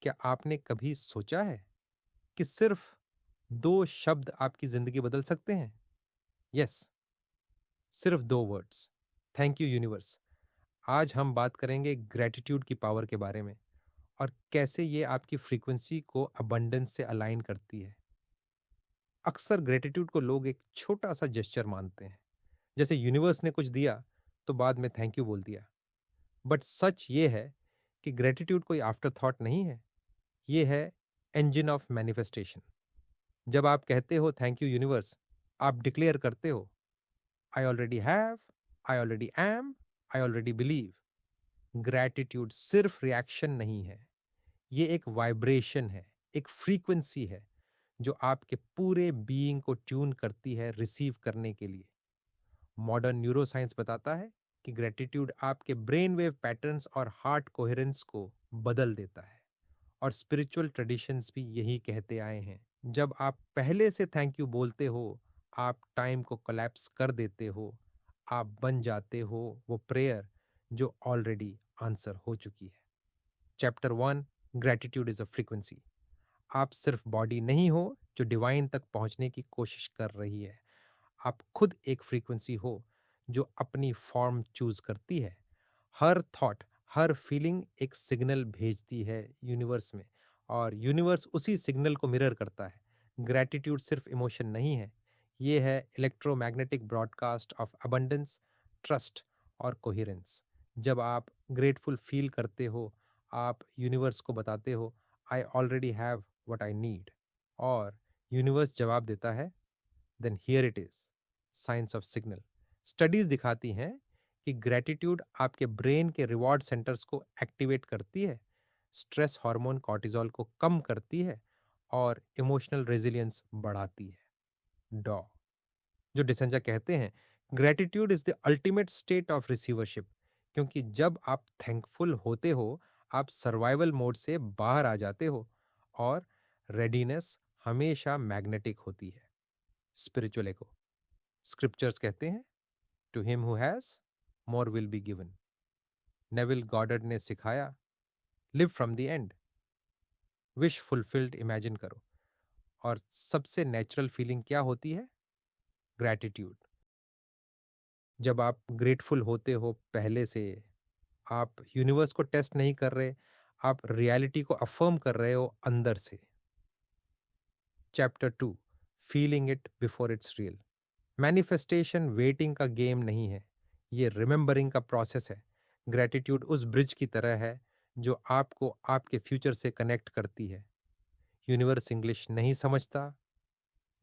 क्या आपने कभी सोचा है कि सिर्फ 2 शब्द आपकी ज़िंदगी बदल सकते हैं? यस, सिर्फ 2 वर्ड्स। Thank you universe. आज हम बात करेंगे ग्रैटिट्यूड की पावर के बारे में और कैसे ये आपकी फ्रीक्वेंसी को अबंडेंस से अलाइन करती है। अक्सर ग्रैटिट्यूड को लोग एक छोटा-सा जेस्चर मानते हैं। जैसे यूनिवर्स ने कुछ दिया, तो बाद में थैंक यू बोल दिया। बट सच ये है कि ग्रैटिट्यूड कोई आफ्टर थॉट नहीं है, ये है इंजन ऑफ मैनिफेस्टेशन। जब आप कहते हो थैंक यू यूनिवर्स, आप डिक्लेयर करते हो I already have, I already am, I already believe. Gratitude सिर्फ रिएक्शन नहीं है, ये एक वाइब्रेशन है, एक फ्रीक्वेंसी है जो आपके पूरे बीइंग को ट्यून करती है रिसीव करने के लिए। मॉडर्न न्यूरोसाइंस बताता है कि ग्रैटिट्यूड आपके ब्रेन वेव पैटर्न्स और हार्ट कोहेरेंस को बदल देता है। और स्पिरिचुअल ट्रेडिशंस भी यही कहते आए हैं। जब आप पहले से थैंक यू बोलते हो, आप टाइम को कोलैप्स कर देते हो, आप बन जाते हो वो प्रेयर जो ऑलरेडी आंसर हो चुकी है। Chapter 1, gratitude is a frequency. आप सिर्फ बॉडी नहीं हो जो डिवाइन तक पहुंचने की कोशिश कर रही है। आप खुद एक फ्रीक्वेंसी हो जो अपनी फॉर्म चूज करती है। हर थॉट, हर फीलिंग एक सिग्नल भेजती है यूनिवर्स में और यूनिवर्स उसी सिग्नल को मिरर करता है। ग्रैटिट्यूड सिर्फ इमोशन नहीं है, ये है electromagnetic broadcast of abundance, trust और कोहेरेंस। जब आप ग्रेटफुल फील करते हो, आप यूनिवर्स को बताते हो I already have what I need, और यूनिवर्स जवाब देता है then here it is, science of signal. Studies दिखाती हैं कि ग्रैटिट्यूड आपके ब्रेन के रिवॉर्ड सेंटर्स को एक्टिवेट करती है, स्ट्रेस हार्मोन कॉर्टिजोल को कम करती है और इमोशनल रेजिलियंस बढ़ाती है। डॉ जो डिसेंजा कहते हैं, gratitude is the ultimate state of receivership, क्योंकि जब आप थैंकफुल होते हो, आप सर्वाइवल मोड से बाहर आ जाते हो और रेडीनेस हमेशा मैग्नेटिक होती है। स्पिरिचुअल एको, स्क्रिप्चर्स कहते हैं to him who has more will be given. Neville Goddard ने सिखाया live from the end, wish fulfilled imagine करो। और सबसे नेचुरल फीलिंग क्या होती है? ग्रैटिट्यूड। जब आप ग्रेटफुल होते हो पहले से, आप यूनिवर्स को टेस्ट नहीं कर रहे, आप रियलिटी को अफर्म कर रहे हो अंदर से। Chapter 2, feeling it before it's real. Manifestation waiting का गेम नहीं है, ये रिमेंबरिंग का प्रोसेस है। ग्रैटिट्यूड उस ब्रिज की तरह है जो आपको आपके फ्यूचर से कनेक्ट करती है। यूनिवर्स इंग्लिश नहीं समझता,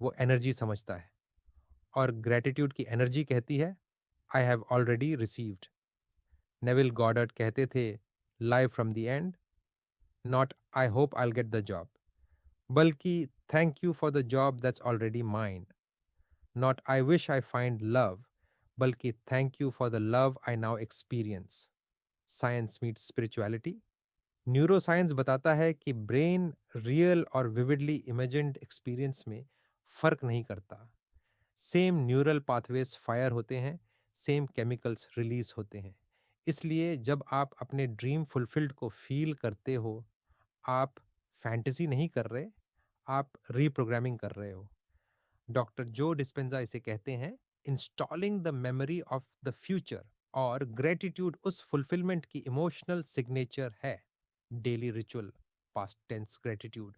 वो एनर्जी समझता है, और ग्रैटिट्यूड की एनर्जी कहती है I have already received. Neville Goddard कहते थे live from the end, not I hope I get the job, बल्कि thank you for the job that's already mine. Not I wish I find love, बल्कि thank you for the love I now experience. Science meets spirituality. Neuroscience बताता है कि brain real और vividly imagined experience में फर्क नहीं करता। Same neural pathways fire होते हैं, सेम केमिकल्स रिलीज होते हैं। इसलिए जब आप अपने ड्रीम फुलफिल्ड को फील करते हो, आप फैंटेसी नहीं कर रहे, आप रीप्रोग्रामिंग कर रहे हो। डॉक्टर जो डिस्पेंजा इसे कहते हैं installing the memory of the future, और ग्रेटिट्यूड उस फुलफिलमेंट की इमोशनल सिग्नेचर है। Daily ritual, past tense gratitude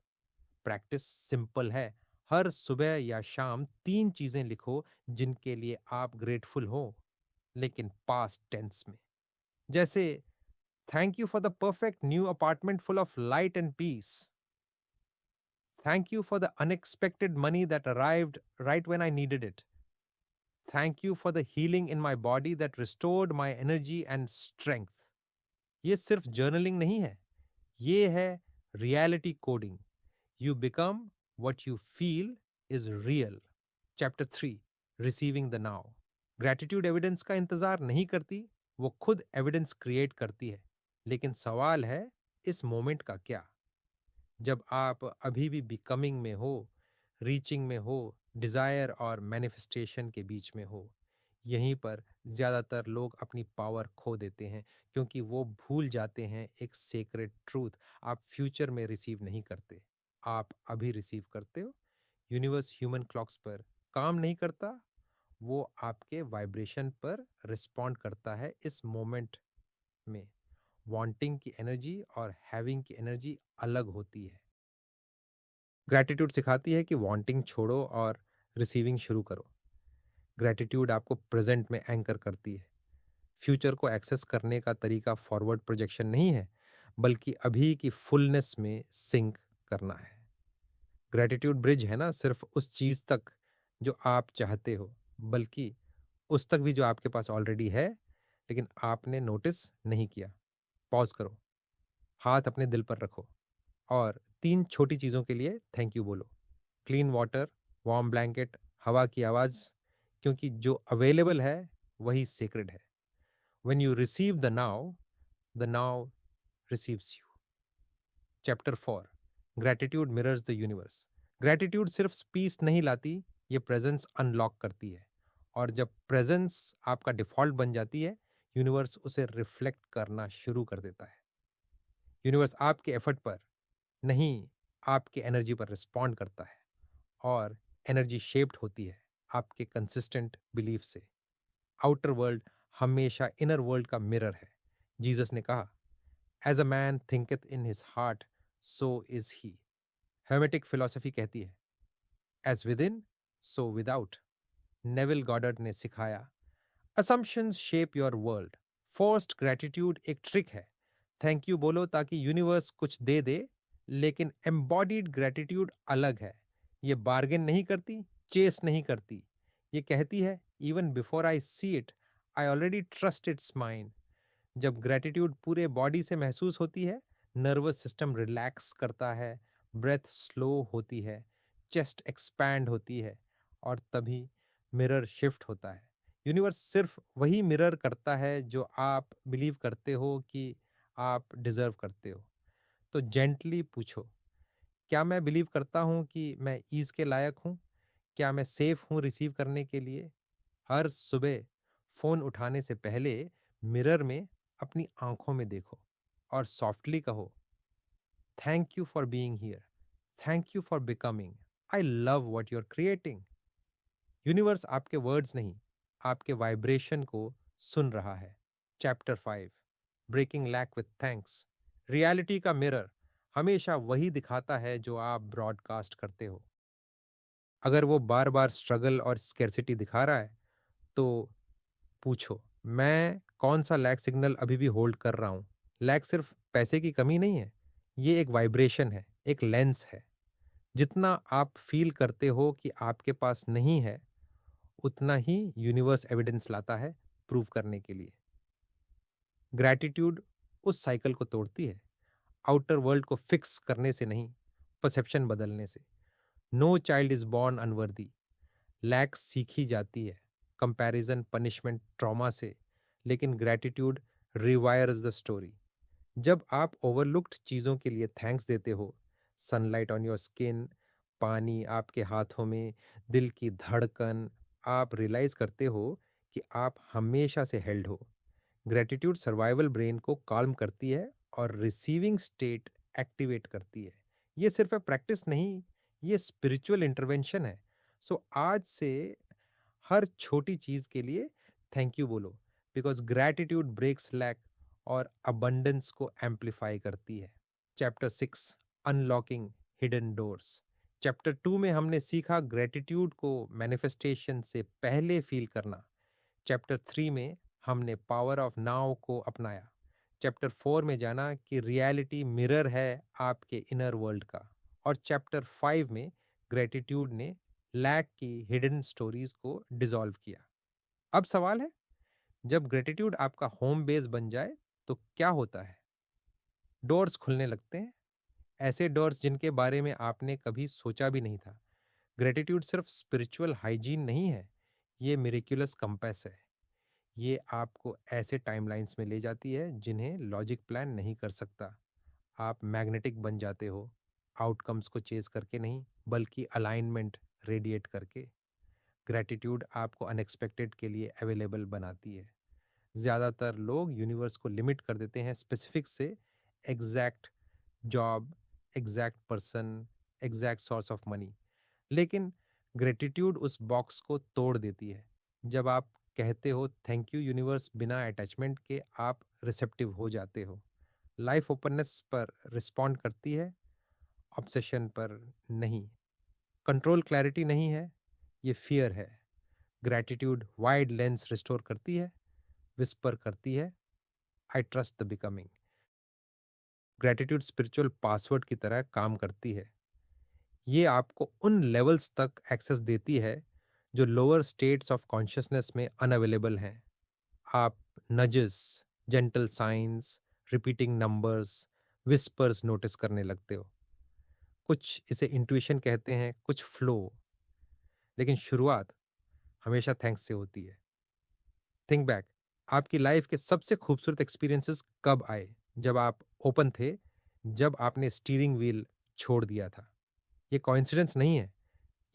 practice simple है। हर सुबह या शाम 3 चीजें लिखो जिनके लिए आप ग्रेटफुल हो, लेकिन पास्ट टेंस में। जैसे thank you for the perfect new apartment full of light and peace. Thank you for the unexpected money that arrived right when I needed it. Thank you for the healing in my body that restored my energy and strength. ये सिर्फ journaling नहीं है, ये है reality coding. You become what you feel is real. Chapter 3, Receiving the Now. Gratitude evidence का इंतजार नहीं करती, वो खुद एविडेंस क्रिएट करती है। लेकिन सवाल है इस मोमेंट का क्या? जब आप अभी भी बिकमिंग में हो, रीचिंग में हो, डिजायर और मैनिफेस्टेशन के बीच में हो, यहीं पर ज़्यादातर लोग अपनी पावर खो देते हैं, क्योंकि वो भूल जाते हैं एक सेक्रेट ट्रूथ। आप फ्यूचर में रिसीव नहीं करते, आप अभी रिसीव करते हो। यूनिवर्स ह्यूमन क्लॉक्स पर काम नहीं करता, वो आपके वाइब्रेशन पर रिस्पॉन्ड करता है इस मोमेंट में। वांटिंग की एनर्जी और हैविंग की एनर्जी अलग होती है। ग्रैटिट्यूड सिखाती है कि वांटिंग छोड़ो और रिसीविंग शुरू करो। ग्रैटिट्यूड आपको प्रेजेंट में एंकर करती है। फ्यूचर को एक्सेस करने का तरीका फॉरवर्ड प्रोजेक्शन नहीं है, बल्कि अभी की फुलनेस में सिंक करना है। ग्रैटिट्यूड ब्रिज है ना सिर्फ उस चीज तक जो आप चाहते हो, बल्कि उस तक भी जो आपके पास ऑलरेडी है, लेकिन आपने नोटिस नहीं किया। पॉज करो, हाथ अपने दिल पर रखो और 3 छोटी चीज़ों के लिए थैंक यू बोलो। क्लीन वाटर, वार्म ब्लैंकेट, हवा की आवाज़, क्योंकि जो अवेलेबल है वही सेक्रेड है। When you receive the now receives you. Chapter 4, gratitude mirrors the universe. Gratitude सिर्फ पीस नहीं लाती, ये प्रेजेंस अनलॉक करती है। और जब प्रेजेंस आपका डिफॉल्ट बन जाती है, यूनिवर्स उसे रिफ्लेक्ट करना शुरू कर देता है। यूनिवर्स आपके एफर्ट पर नहीं, आपके एनर्जी पर रिस्पॉन्ड करता है। और एनर्जी शेप्ड होती है आपके कंसिस्टेंट बिलीफ से। आउटर वर्ल्ड हमेशा इनर वर्ल्ड का मिरर है। जीसस ने कहा, as a man thinketh in his heart, so is he. Hermetic philosophy कहती है, as within so without. Neville Goddard ने सिखाया, assumptions shape your world. Forced gratitude एक ट्रिक है। थैंक यू बोलो ताकि यूनिवर्स कुछ दे दे, लेकिन एम्बॉडीड ग्रेटिट्यूड अलग है। ये बार्गेन नहीं करती, चेस नहीं करती। ये कहती है, even before I see it, I already trust it's mine. जब ग्रेटिट्यूड पूरे बॉडी से महसूस होती है, नर्वस सिस्टम रिलैक्स करता है, ब्रेथ स्लो होती है, चेस्ट एक्सपैंड होती है, और तभी मिरर शिफ्ट होता है। यूनिवर्स सिर्फ वही मिरर करता है जो आप बिलीव करते हो कि आप डिजर्व करते हो। तो जेंटली पूछो, क्या मैं बिलीव करता हूँ कि मैं ईज के लायक हूँ? क्या मैं सेफ हूँ रिसीव करने के लिए? हर सुबह फोन उठाने से पहले मिरर में अपनी आंखों में देखो और सॉफ्टली कहो, thank you for being here, thank you for becoming, I love what you are creating. Universe आपके वर्ड्स नहीं, आपके वाइब्रेशन को सुन रहा है। Chapter 5, breaking lack with thanks. Reality का मिरर हमेशा वही दिखाता है जो आप ब्रॉडकास्ट करते हो। अगर वो बार बार स्ट्रगल और स्केर्सिटी दिखा रहा है, तो पूछो, मैं कौन सा लैक सिग्नल अभी भी होल्ड कर रहा हूँ? लैक सिर्फ पैसे की कमी नहीं है, ये एक वाइब्रेशन है, एक लेंस है। जितना आप फील करते हो कि आपके पास नहीं है, उतना ही यूनिवर्स एविडेंस लाता है प्रूव करने के लिए। ग्रैटिट्यूड उस साइकिल को तोड़ती है, आउटर वर्ल्ड को फिक्स करने से नहीं, परसेप्शन बदलने से। No child is born unworthy. Lack सीखी जाती है, कंपैरिजन, पनिशमेंट, ट्रॉमा से, लेकिन ग्रैटिट्यूड रिवायर्स द स्टोरी। जब आप ओवरलुक्ड चीज़ों के लिए थैंक्स देते हो, सनलाइट ऑन योर स्किन, पानी आपके हाथों में, दिल की धड़कन, आप रियलाइज करते हो कि आप हमेशा से हेल्ड हो। ग्रेटिट्यूड सर्वाइवल ब्रेन को काल्म करती है और रिसीविंग स्टेट एक्टिवेट करती है। ये सिर्फ प्रैक्टिस नहीं, ये स्पिरिचुअल इंटरवेंशन है। सो आज से हर छोटी चीज के लिए थैंक यू बोलो, बिकॉज ग्रैटिट्यूड ब्रेक्स लैक और अबंडेंस को एम्पलीफाई करती है। Chapter 6, unlocking hidden doors. Chapter 2 में हमने सीखा ग्रेटिट्यूड को मैनिफेस्टेशन से पहले फील करना। चैप्टर 3 में हमने पावर ऑफ नाउ को अपनाया। चैप्टर 4 में जाना कि रियलिटी मिरर है आपके इनर वर्ल्ड का। और चैप्टर 5 में ग्रेटिट्यूड ने लैक की हिडन स्टोरीज को डिसॉल्व किया। अब सवाल है, जब ग्रेटिट्यूड आपका होम बेस बन जाए तो क्या होता है? डोर्स खुलने लगते हैं, ऐसे डोर्स जिनके बारे में आपने कभी सोचा भी नहीं था। ग्रेटिट्यूड सिर्फ स्पिरिचुअल हाइजीन नहीं है, ये मिरेक्युलस कंपास है। ये आपको ऐसे टाइमलाइंस में ले जाती है जिन्हें लॉजिक प्लान नहीं कर सकता। आप मैग्नेटिक बन जाते हो, आउटकम्स को चेज करके नहीं, बल्कि अलाइनमेंट रेडिएट करके। ग्रैटिट्यूड आपको अनएक्सपेक्टेड के लिए अवेलेबल बनाती है। ज़्यादातर लोग यूनिवर्स को लिमिट कर देते हैं स्पेसिफिक से, exact job, exact person, exact source of money. लेकिन ग्रेटिट्यूड उस बॉक्स को तोड़ देती है। जब आप कहते हो थैंक यू यूनिवर्स बिना अटैचमेंट के, आप रिसेप्टिव हो जाते हो। लाइफ ओपननेस पर रिस्पॉन्ड करती है, ऑब्सेशन पर नहीं। कंट्रोल क्लैरिटी नहीं है, ये फियर है। ग्रैटिट्यूड वाइड लेंस रिस्टोर करती है, विस्पर करती है I trust the becoming. Gratitude spiritual password की तरह काम करती है। ये आपको उन लेवल्स तक एक्सेस देती है जो लोअर स्टेट्स ऑफ कॉन्शियसनेस में अनअवेलेबल हैं। आप nudges, gentle science, repeating numbers, whispers notice करने लगते हो। कुछ इसे इंट्यूशन कहते हैं, कुछ फ्लो। लेकिन शुरुआत हमेशा थैंक्स से होती है। थिंक बैक, आपकी लाइफ के सबसे खूबसूरत एक्सपीरियंसेस कब आए? जब आप ओपन थे, जब आपने स्टीयरिंग व्हील छोड़ दिया था। ये कोइंसिडेंस नहीं है,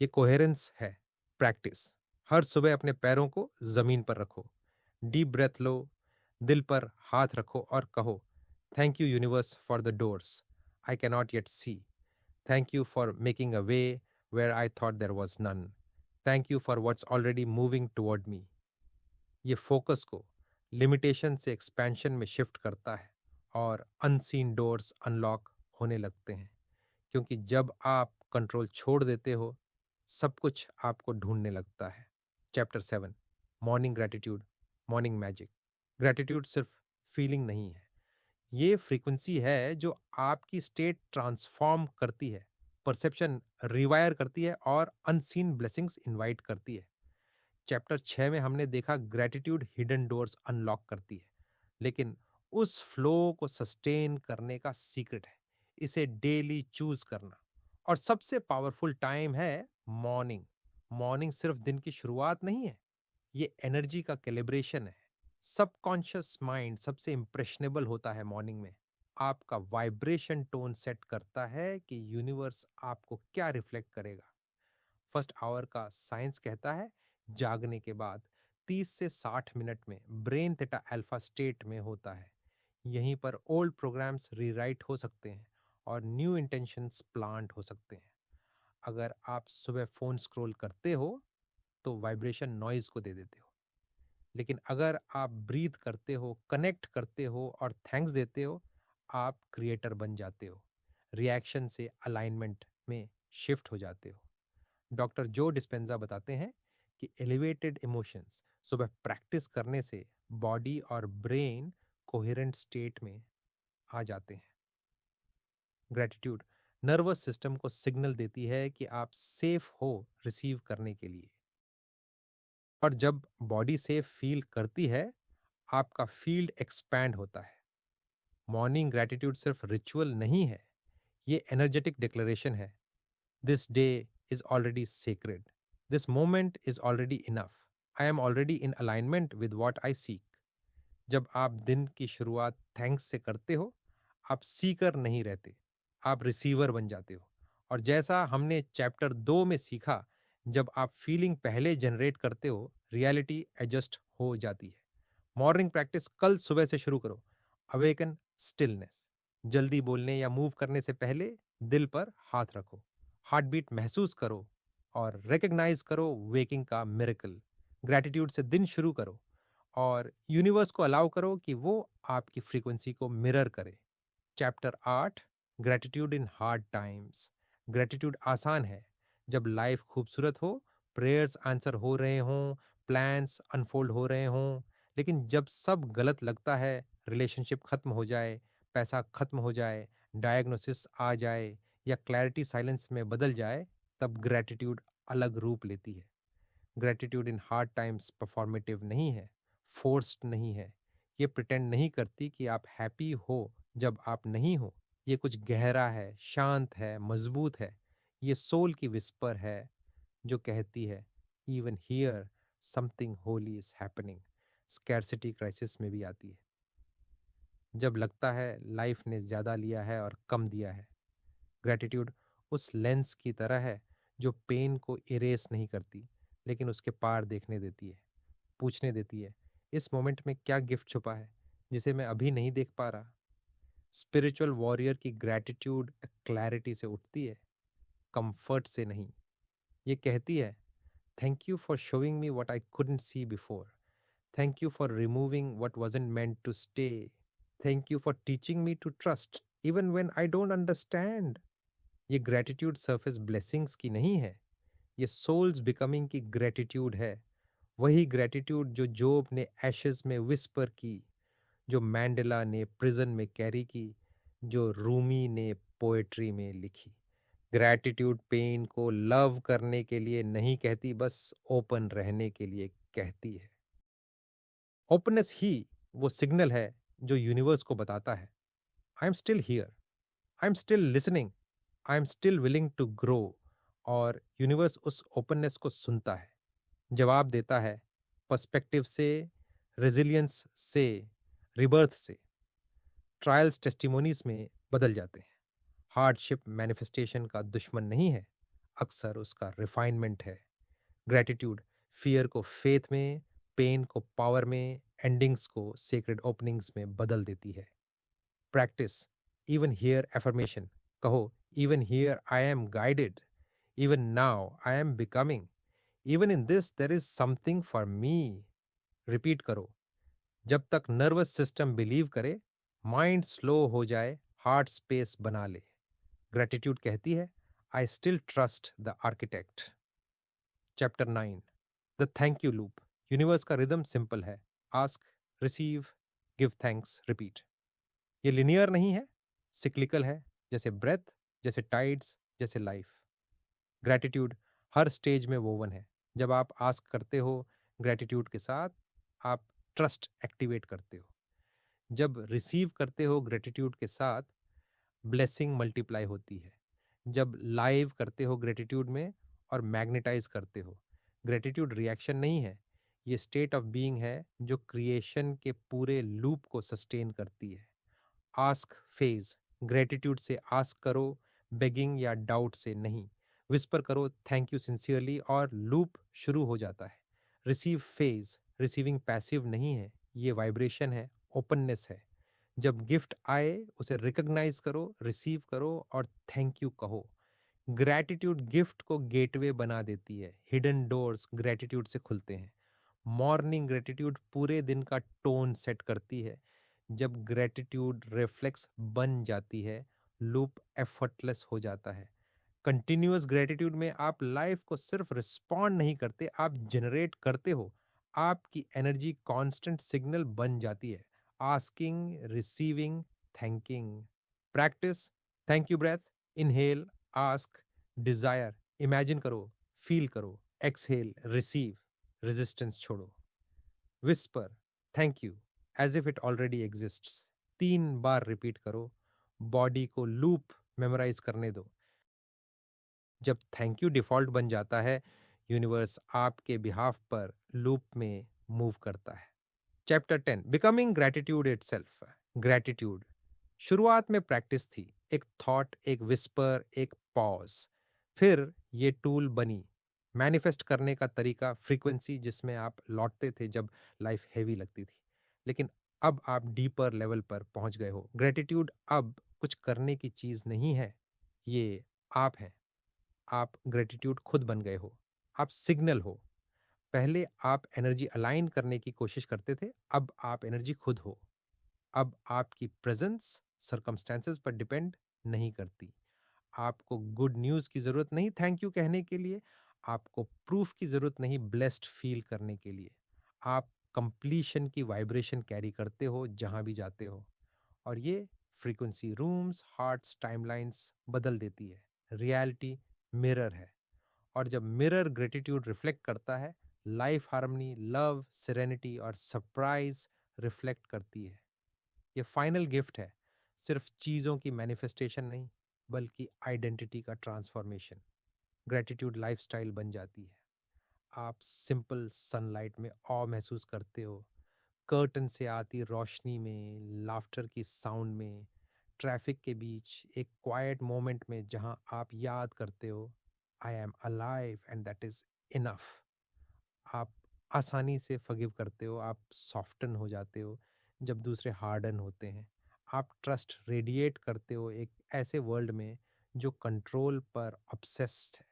ये कोहेरेंस है। प्रैक्टिस। हर सुबह अपने पैरों को जमीन पर रखो, डीप ब्रेथ लो, दिल पर हाथ रखो और कहो thank you universe for the doors I cannot yet see. Thank you for making a way where I thought there was none. Thank you for what's already moving toward me. ये focus को limitation से expansion में shift करता है और unseen doors unlock होने लगते हैं। क्योंकि जब आप कंट्रोल छोड़ देते हो, सब कुछ आपको ढूंढने लगता है। Chapter 7, morning gratitude, morning magic. Gratitude सिर्फ फीलिंग नहीं है, ये फ्रीक्वेंसी है जो आपकी स्टेट ट्रांसफॉर्म करती है, परसेप्शन रिवायर करती है और अनसीन ब्लेसिंग्स इनवाइट करती है। चैप्टर 6 में हमने देखा ग्रैटिट्यूड हिडन डोर्स अनलॉक करती है, लेकिन उस फ्लो को सस्टेन करने का सीक्रेट है इसे डेली चूज करना। और सबसे पावरफुल टाइम है मॉर्निंग। मॉर्निंग सिर्फ दिन की शुरुआत नहीं है, ये एनर्जी का कैलिब्रेशन है। सबकॉन्शियस माइंड सबसे इंप्रेशनेबल होता है मॉर्निंग में। आपका वाइब्रेशन टोन सेट करता है कि यूनिवर्स आपको क्या रिफ्लेक्ट करेगा। फर्स्ट आवर का साइंस कहता है जागने के बाद 30 से 60 मिनट में ब्रेन थीटा अल्फा स्टेट में होता है। यहीं पर ओल्ड प्रोग्राम्स रीराइट हो सकते हैं और न्यू इंटेंशंस प्लांट हो सकते हैं। अगर आप सुबह फोन स्क्रॉल करते हो तो वाइब्रेशन नॉइज को दे देते हो, लेकिन अगर आप ब्रीथ करते हो, कनेक्ट करते हो और थैंक्स देते हो, आप क्रिएटर बन जाते हो। रिएक्शन से अलाइनमेंट में शिफ्ट हो जाते हो। डॉक्टर जो डिस्पेंजा बताते हैं कि एलिवेटेड इमोशंस सुबह प्रैक्टिस करने से बॉडी और ब्रेन कोहेरेंट स्टेट में आ जाते हैं। ग्रेटिट्यूड नर्वस सिस्टम को सिग्नल देती है कि आप सेफ हो रिसीव करने के लिए। और जब बॉडी सेफ फील करती है, आपका फील्ड एक्सपैंड होता है। मॉर्निंग ग्रेटिट्यूड सिर्फ रिचुअल नहीं है, ये एनर्जेटिक डिक्लेरेशन है। This day is already sacred. This moment is already enough. I am already in alignment with what I seek. जब आप दिन की शुरुआत थैंक्स से करते हो, आप सीकर नहीं रहते, आप रिसीवर बन जाते हो। और जैसा हमने चैप्टर 2 में सीखा, जब आप फीलिंग पहले जनरेट करते हो, रियलिटी एडजस्ट हो जाती है। मॉर्निंग प्रैक्टिस कल सुबह से शुरू करो। Awaken stillness. जल्दी बोलने या मूव करने से पहले दिल पर हाथ रखो, हार्ट बीट महसूस करो और रिकग्नाइज करो वेकिंग का मिरेकल। ग्रैटिट्यूड से दिन शुरू करो और यूनिवर्स को अलाउ करो कि वो आपकी फ्रीक्वेंसी को मिरर करे। Chapter 8, gratitude in hard times. Gratitude आसान है जब लाइफ खूबसूरत हो, प्रेयर्स आंसर हो रहे हों, प्लान्स अनफोल्ड हो रहे हों। लेकिन जब सब गलत लगता है, रिलेशनशिप खत्म हो जाए, पैसा खत्म हो जाए, डायग्नोसिस आ जाए या क्लैरिटी साइलेंस में बदल जाए, तब ग्रैटिट्यूड अलग रूप लेती है। Gratitude in hard times performative नहीं है, फोर्स्ड नहीं है। ये प्रिटेंड नहीं करती कि आप हैप्पी हो जब आप नहीं हो। ये कुछ गहरा है, शांत है, मजबूत है। ये सोल की विस्पर है जो कहती है even here something Holi is happening. Scarcity crisis में भी आती है, जब लगता है लाइफ ने ज़्यादा लिया है और कम दिया है। ग्रैटिट्यूड उस लेंस की तरह है जो पेन को इरेज नहीं करती, लेकिन उसके पार देखने देती है, पूछने देती है, इस मोमेंट में क्या गिफ्ट छुपा है जिसे मैं अभी नहीं देख पा रहा। स्पिरिचुअल वॉरियर की ग्रैटिट्यूड क्लैरिटी से उठती है, कंफर्ट से नहीं। ये कहती है, thank you for showing me what I couldn't see before. Thank you for removing what wasn't meant to stay. Thank you for teaching me to trust even when I don't understand. ये gratitude surface blessings की नहीं है, ये souls becoming की gratitude है। वही gratitude जो जोब ने एशेस में विस्पर की, जो मैंडेला ने प्रिजन में कैरी की, जो रूमी ने पोएट्री में लिखी। ग्रैटिट्यूड पेन को लव करने के लिए नहीं कहती, बस ओपन रहने के लिए कहती है। ओपननेस ही वो सिग्नल है जो यूनिवर्स को बताता है, I am still here, I am still listening, I am still willing to grow. और यूनिवर्स उस ओपननेस को सुनता है, जवाब देता है, पर्सपेक्टिव से, रेजिलियंस से, रिबर्थ से। ट्रायल्स टेस्टिमोनीज में बदल जाते हैं। हार्डशिप मैनिफेस्टेशन का दुश्मन नहीं है, अक्सर उसका रिफाइनमेंट है। ग्रैटिट्यूड फियर को फेथ में, पेन को पावर में, एंडिंग्स को सेक्रेड ओपनिंग्स में बदल देती है। प्रैक्टिस इवन हियर एफर्मेशन, कहो, even here I am guided, even now I am becoming, even in this there is something for me. Repeat करो जब तक नर्वस सिस्टम बिलीव करे, माइंड स्लो हो जाए, हार्ट स्पेस बना ले। ग्रेटिट्यूड कहती है, I still trust the architect. Chapter 9, the thank you loop. Universe का रिदम सिंपल है, ask, receive, give thanks, repeat. ये लिनियर नहीं है, सिक्लिकल है, जैसे ब्रेथ, जैसे टाइड्स, जैसे लाइफ। ग्रैटिट्यूड हर स्टेज में वोवन है। जब आप आस्क करते हो ग्रैटिट्यूड के साथ, आप ट्रस्ट एक्टिवेट करते हो। जब रिसीव करते हो ग्रेटिट्यूड के साथ, ब्लेसिंग मल्टीप्लाई होती है। जब लाइव करते हो ग्रेटिट्यूड में और मैग्नेटाइज करते हो। ग्रेटिट्यूड रिएक्शन नहीं है, ये स्टेट ऑफ बीइंग है जो क्रिएशन के पूरे लूप को सस्टेन करती है। आस्क फेज, ग्रेटिट्यूड से आस्क करो, बेगिंग या डाउट से नहीं। विस्पर करो थैंक यू सिंसियरली और लूप शुरू हो जाता है। रिसीव फेज, रिसीविंग पैसिव नहीं है, ये वाइब्रेशन है, ओपननेस है। जब गिफ्ट आए उसे रिकॉग्नाइज करो, रिसीव करो और थैंक यू कहो। ग्रैटिट्यूड गिफ्ट को गेटवे बना देती है, हिडन डोर्स ग्रैटिट्यूड से खुलते हैं। मॉर्निंग ग्रेटिट्यूड पूरे दिन का टोन सेट करती है। जब ग्रेटिट्यूड रिफ्लेक्स बन जाती है, लूप एफर्टलेस हो जाता है। कंटिन्यूअस ग्रेटिट्यूड में आप लाइफ को सिर्फ रिस्पॉन्ड नहीं करते, आप जनरेट करते हो। आपकी एनर्जी कांस्टेंट सिग्नल बन जाती है, asking, receiving, thanking. Practice thank you breath, inhale, ask, desire, imagine करो, फील करो, एक्सहेल, रिसीव, रेजिस्टेंस छोड़ो। Whisper thank you as if it already exists, 3 बार रिपीट करो, बॉडी को लूप मेमोराइज करने दो। जब थैंक यू डिफॉल्ट बन जाता है, यूनिवर्स आपके बिहाफ पर लूप में मूव करता है। Chapter 10, becoming gratitude itself. Gratitude शुरुआत में प्रैक्टिस थी, एक थॉट, एक विस्पर, एक पॉज। फिर ये टूल बनी, मैनिफेस्ट करने का तरीका, फ्रीक्वेंसी जिसमें आप लौटते थे जब लाइफ हैवी लगती थी। लेकिन अब आप डीपर लेवल पर पहुंच गए हो। ग्रेटिट्यूड अब कुछ करने की चीज नहीं है, ये आप हैं। आप ग्रेटिट्यूड खुद बन गए हो, आप सिग्नल हो। पहले आप एनर्जी अलाइन करने की कोशिश करते थे, अब आप एनर्जी खुद हो। अब आपकी प्रेजेंस सर्कमस्टेंसेस पर डिपेंड नहीं करती। आपको गुड न्यूज़ की ज़रूरत नहीं थैंक यू कहने के लिए, आपको प्रूफ की ज़रूरत नहीं ब्लेस्ड फील करने के लिए। आप कंप्लीशन की वाइब्रेशन कैरी करते हो जहाँ भी जाते हो, और ये फ्रीक्वेंसी रूम्स, हार्ट्स, टाइमलाइंस बदल देती है। रियलिटी मिरर है, और जब मिरर ग्रेटिट्यूड रिफ्लेक्ट करता है, लाइफ हार्मनी, लव, सेरेनिटी और सरप्राइज रिफ्लेक्ट करती है। ये फाइनल गिफ्ट है, सिर्फ चीज़ों की मैनिफेस्टेशन नहीं, बल्कि आइडेंटिटी का ट्रांसफॉर्मेशन। ग्रेटिट्यूड लाइफस्टाइल बन जाती है। आप सिंपल सनलाइट में ऑ महसूस करते हो, कर्टन से आती रोशनी में, लाफ्टर की साउंड में, ट्रैफिक के बीच एक क्वाइट मोमेंट में जहां आप याद करते हो, I am alive and that is enough. आप आसानी से फॉरगिव करते हो, आप सॉफ्टन हो जाते हो जब दूसरे हार्डन होते हैं। आप ट्रस्ट रेडिएट करते हो एक ऐसे वर्ल्ड में जो कंट्रोल पर ऑब्सेस्ड है,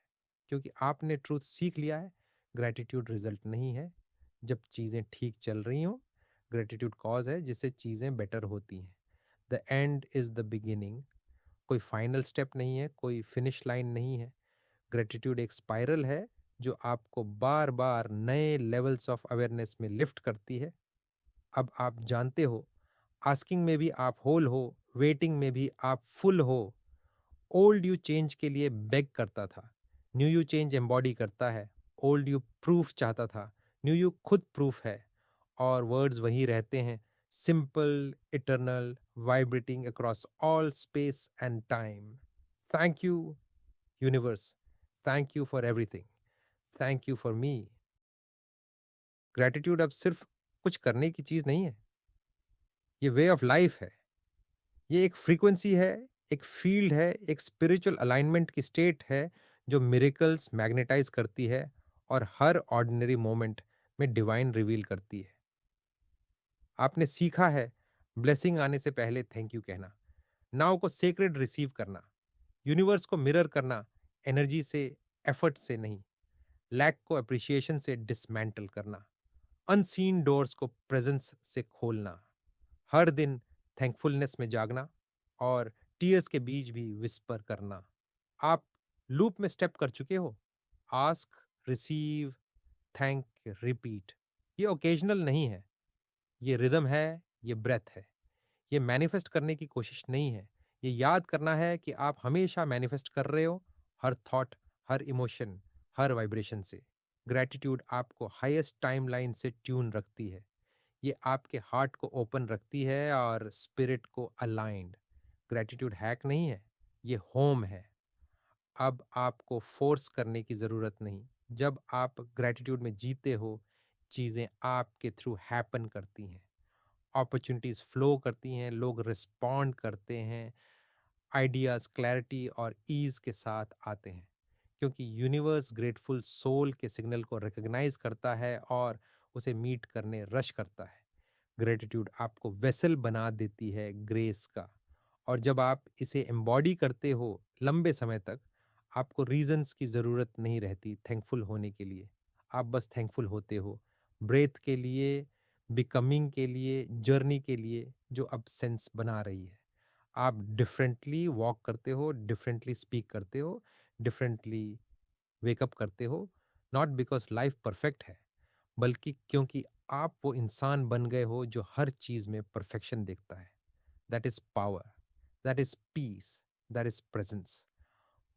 क्योंकि आपने ट्रूथ सीख लिया है। ग्रैटिट्यूड रिजल्ट नहीं है जब चीज़ें ठीक चल रही हों, ग्रैटिट्यूड कॉज है जिससे चीज़ें बेटर होती हैं। The end is the beginning. कोई फाइनल स्टेप नहीं है, कोई फिनिश लाइन नहीं है। ग्रेटिट्यूड एक स्पाइरल है जो आपको बार बार नए लेवल्स ऑफ अवेयरनेस में लिफ्ट करती है। अब आप जानते हो, आस्किंग में भी आप होल हो, वेटिंग में भी आप फुल हो। ओल्ड यू चेंज के लिए बेग करता था, न्यू यू चेंज एम्बॉडी करता है। ओल्ड यू प्रूफ चाहता था, न्यू यू खुद प्रूफ है। और वर्ड्स वही रहते हैं, simple, eternal, vibrating across all space and time. Thank you universe, thank you for everything, thank you for me. Gratitude अब सिर्फ कुछ करने की चीज नहीं है, ये वे ऑफ लाइफ है। ये एक फ्रीक्वेंसी है, एक फील्ड है, एक स्पिरिचुअल अलाइनमेंट की स्टेट है जो मिरेकल्स मैग्नेटाइज करती है और हर ऑर्डिनरी मोमेंट में डिवाइन रिवील करती है। आपने सीखा है ब्लेसिंग आने से पहले थैंक यू कहना, नाव को सेक्रेड रिसीव करना, यूनिवर्स को मिरर करना, एनर्जी से, एफर्ट से नहीं, लैक को अप्रिसिएशन से डिसमेंटल करना, अनसीन डोर्स को प्रेजेंस से खोलना, हर दिन थैंकफुलनेस में जागना और टीयर्स के बीच भी विस्पर करना। आप लूप में स्टेप कर चुके हो, आस्क, रिसीव, थैंक, रिपीट। ये ओकेजनल नहीं है, ये रिदम है, ये ब्रेथ है। ये मैनिफेस्ट करने की कोशिश नहीं है, ये याद करना है कि आप हमेशा मैनिफेस्ट कर रहे हो, हर थॉट, हर इमोशन, हर वाइब्रेशन से। ग्रैटिट्यूड आपको हाईएस्ट टाइमलाइन से ट्यून रखती है, ये आपके हार्ट को ओपन रखती है और स्पिरिट को अलाइंड। ग्रैटिट्यूड हैक नहीं है, ये होम है। अब आपको फोर्स करने की ज़रूरत नहीं। जब आप ग्रैटिट्यूड में जीते हो, चीज़ें आपके थ्रू हैपन करती हैं, अपॉर्चुनिटीज़ फ्लो करती हैं, लोग रिस्पॉन्ड करते हैं, आइडियाज़ क्लैरिटी और ईज़ के साथ आते हैं, क्योंकि यूनिवर्स ग्रेटफुल सोल के सिग्नल को रिकॉग्नाइज करता है और उसे मीट करने रश करता है। ग्रेटिट्यूड आपको वेसल बना देती है ग्रेस का, और जब आप इसे एम्बॉडी करते हो लंबे समय तक, आपको रीजंस की ज़रूरत नहीं रहती थैंकफुल होने के लिए। आप बस थैंकफुल होते हो ब्रेथ के लिए, बिकमिंग के लिए, जर्नी के लिए जो अब सेंस बना रही है। आप डिफरेंटली वॉक करते हो, डिफरेंटली स्पीक करते हो, डिफरेंटली वेकअप करते हो, नॉट बिकॉज लाइफ परफेक्ट है, बल्कि क्योंकि आप वो इंसान बन गए हो जो हर चीज़ में परफेक्शन देखता है। That is power, that is peace, that is presence.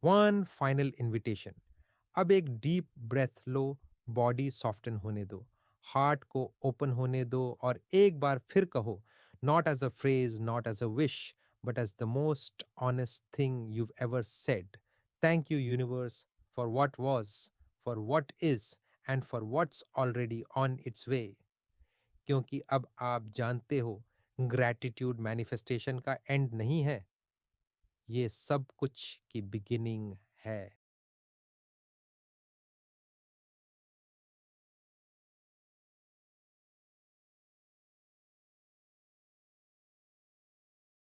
One final invitation, अब एक डीप ब्रेथ लो, बॉडी सॉफ्टन होने दो, हार्ट को ओपन होने दो और एक बार फिर कहो, not as a phrase, not as a wish, but as the most honest thing you've ever said. Thank you, universe, for what was, for what is, and for what's already on its way. क्योंकि अब आप जानते हो, gratitude manifestation का and नहीं है, ये सब कुछ की बिगिनिंग है।